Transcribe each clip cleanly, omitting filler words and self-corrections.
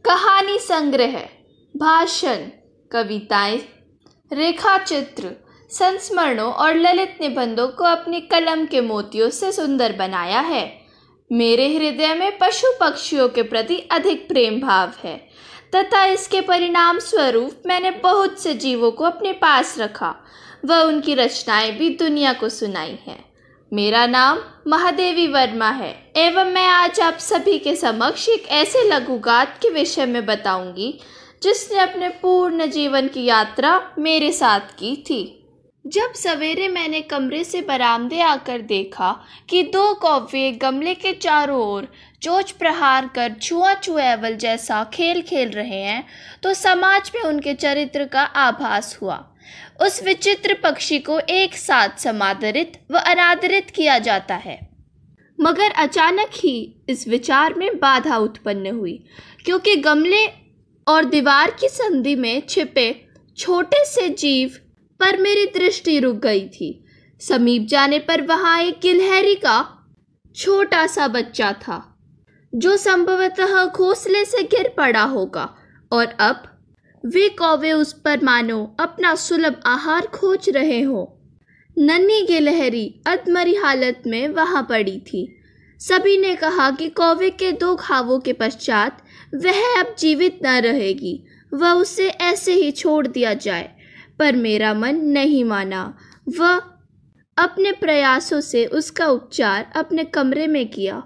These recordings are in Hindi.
कहानी संग्रह, भाषण, कविताएं, रेखाचित्र, संस्मरणों और ललित निबंधों को अपनी कलम के मोतियों से सुंदर बनाया है। मेरे हृदय में पशु पक्षियों के प्रति अधिक प्रेम भाव है तथा इसके परिणाम स्वरूप मैंने बहुत से जीवों को अपने पास रखा व उनकी रचनाएं भी दुनिया को सुनाई हैं। मेरा नाम महादेवी वर्मा है एवं मैं आज आप सभी के समक्ष एक ऐसे लघुगाथ के विषय में बताऊंगी जिसने अपने पूर्ण जीवन की यात्रा मेरे साथ की थी। जब सवेरे मैंने कमरे से बरामदे आकर देखा कि दो कौवे गमले के चारों ओर चोंच प्रहार कर छुआ छुएवल जैसा खेल खेल रहे हैं तो समाज में उनके चरित्र का आभास हुआ। उस विचित्र पक्षी को एक साथ समादरित व अनादरित किया जाता है। मगर अचानक ही इस विचार में बाधा उत्पन्न हुई, क्योंकि गमले और दीवार की संधि में छिपे छोटे से जीव पर मेरी दृष्टि रुक गई थी। समीप जाने पर वहां एक गिलहरी का छोटा सा बच्चा था, जो संभवतः घोंसले से गिर पड़ा होगा और अब वे कौवे उस पर मानो अपना सुलभ आहार खोज रहे हो। नन्ही गिलहरी अधमरी हालत में वहां पड़ी थी। सभी ने कहा कि कौवे के दो घावों के पश्चात वह अब जीवित न रहेगी व उसे ऐसे ही छोड़ दिया जाए, पर मेरा मन नहीं माना। वह अपने प्रयासों से उसका उपचार अपने कमरे में किया।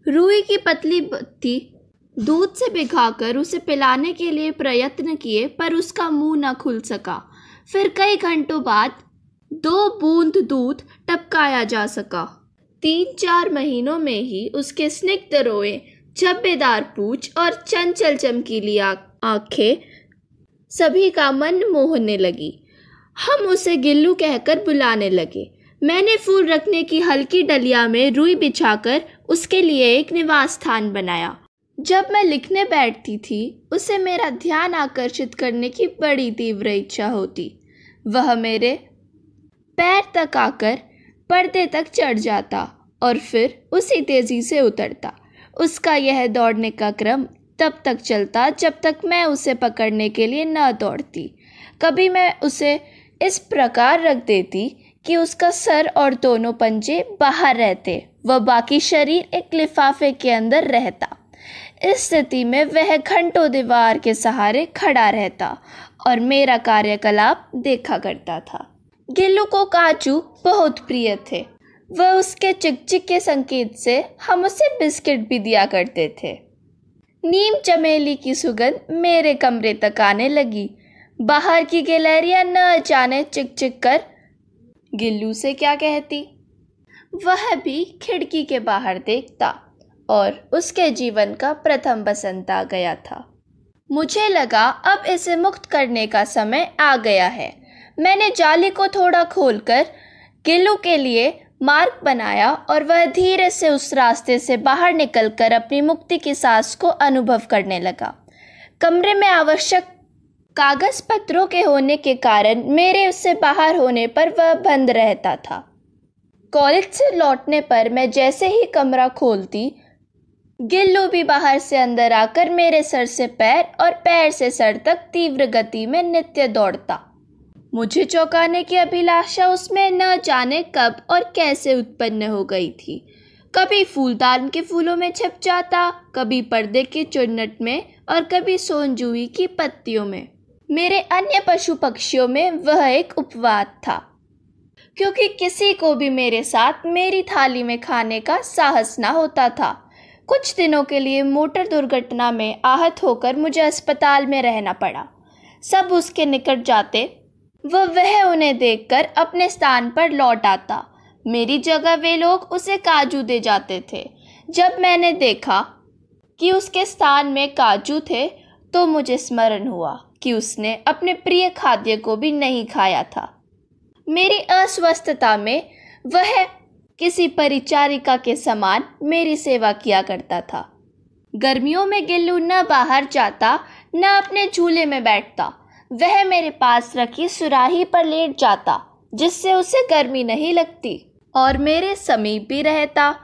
रुई की पतली पत्ती दूध से भिगाकर उसे पिलाने के लिए प्रयत्न किए, पर उसका मुंह न खुल सका। फिर कई घंटों बाद 2 बूंद दूध टपकाया जा सका। 3-4 महीनों में ही उसके स्निग्ध रोए, झब्बेदार पूंछ और चंचल चमकीली आंखें सभी का मन मोहने लगी। हम उसे गिल्लू कहकर बुलाने लगे। मैंने फूल रखने की हल्की डलिया में रुई बिछाकर उसके लिए एक निवास स्थान बनाया। जब मैं लिखने बैठती थी, उसे मेरा ध्यान आकर्षित करने की बड़ी तीव्र इच्छा होती। वह मेरे पैर तक आकर पर्दे तक चढ़ जाता और फिर उसी तेजी से उतरता। उसका यह दौड़ने का क्रम तब तक चलता जब तक मैं उसे पकड़ने के लिए न दौड़ती। कभी मैं उसे इस प्रकार रख देती कि उसका सर और दोनों पंजे बाहर रहते व बाकी शरीर एक लिफाफे के अंदर रहता। इस स्थिति में वह घंटों दीवार के सहारे खड़ा रहता और मेरा कार्यकलाप देखा करता था। गिल्लू को काजू बहुत प्रिय थे। वह उसके चिकचिक के संकेत से हम उसे बिस्किट भी दिया करते थे। नीम चमेली की सुगंध मेरे कमरे तक आने लगी। बाहर की गिलहरियां न जाने चिक कर गिल्लू से क्या कहती। वह भी खिड़की के बाहर देखता और उसके जीवन का प्रथम बसंत आ गया था। मुझे लगा अब इसे मुक्त करने का समय आ गया है। मैंने जाली को थोड़ा खोलकर गिल्लू के लिए मार्ग बनाया और वह धीरे से उस रास्ते से बाहर निकलकर अपनी मुक्ति की सांस को अनुभव करने लगा। कमरे में आवश्यक कागज पत्रों के होने के कारण मेरे उससे बाहर होने पर वह बंद रहता था। कॉलेज से लौटने पर मैं जैसे ही कमरा खोलती, गिल्लू भी बाहर से अंदर आकर मेरे सर से पैर और पैर से सर तक तीव्र गति में नित्य दौड़ता। मुझे चौंकाने की अभिलाषा उसमें न जाने कब और कैसे उत्पन्न हो गई थी। कभी फूलदान के फूलों में छिप जाता, कभी पर्दे के चुन्नट में और कभी सोनजूही की पत्तियों में। मेरे अन्य पशु पक्षियों में वह एक उपवाद था, क्योंकि किसी को भी मेरे साथ मेरी थाली में खाने का साहस न होता था। कुछ दिनों के लिए मोटर दुर्घटना में आहत होकर मुझे अस्पताल में रहना पड़ा। सब उसके निकट जाते वह उन्हें देखकर अपने स्थान पर लौट आता। मेरी जगह वे लोग उसे काजू दे जाते थे। जब मैंने देखा कि उसके स्थान में काजू थे तो मुझे स्मरण हुआ कि उसने अपने प्रिय खाद्य को भी नहीं खाया था। मेरी अस्वस्थता में वह किसी परिचारिका के समान मेरी सेवा किया करता था। गर्मियों में गिल्लू न बाहर जाता न अपने झूले में बैठता। वह मेरे पास रखी सुराही पर लेट जाता, जिससे उसे गर्मी नहीं लगती, और मेरे समीप भी रहता।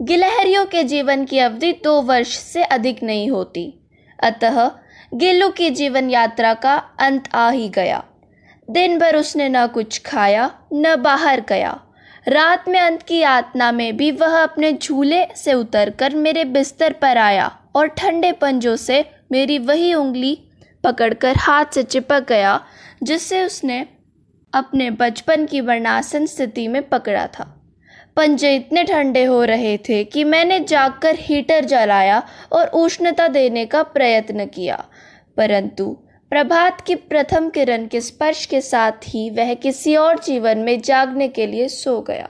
गिलहरियों के जीवन की अवधि 2 वर्ष से अधिक नहीं होती। अतः गिल्लू की जीवन यात्रा का अंत आ ही गया। दिन भर उसने न कुछ खाया न बाहर गया। रात में अंत की यातना में भी वह अपने झूले से उतरकर मेरे बिस्तर पर आया और ठंडे पंजों से मेरी वही उंगली पकड़कर हाथ से चिपक गया जिससे उसने अपने बचपन की वर्णासन स्थिति में पकड़ा था। पंजे इतने ठंडे हो रहे थे कि मैंने जागकर हीटर जलाया और उष्णता देने का प्रयत्न किया, परंतु प्रभात की प्रथम किरण के स्पर्श के साथ ही वह किसी और जीवन में जागने के लिए सो गया।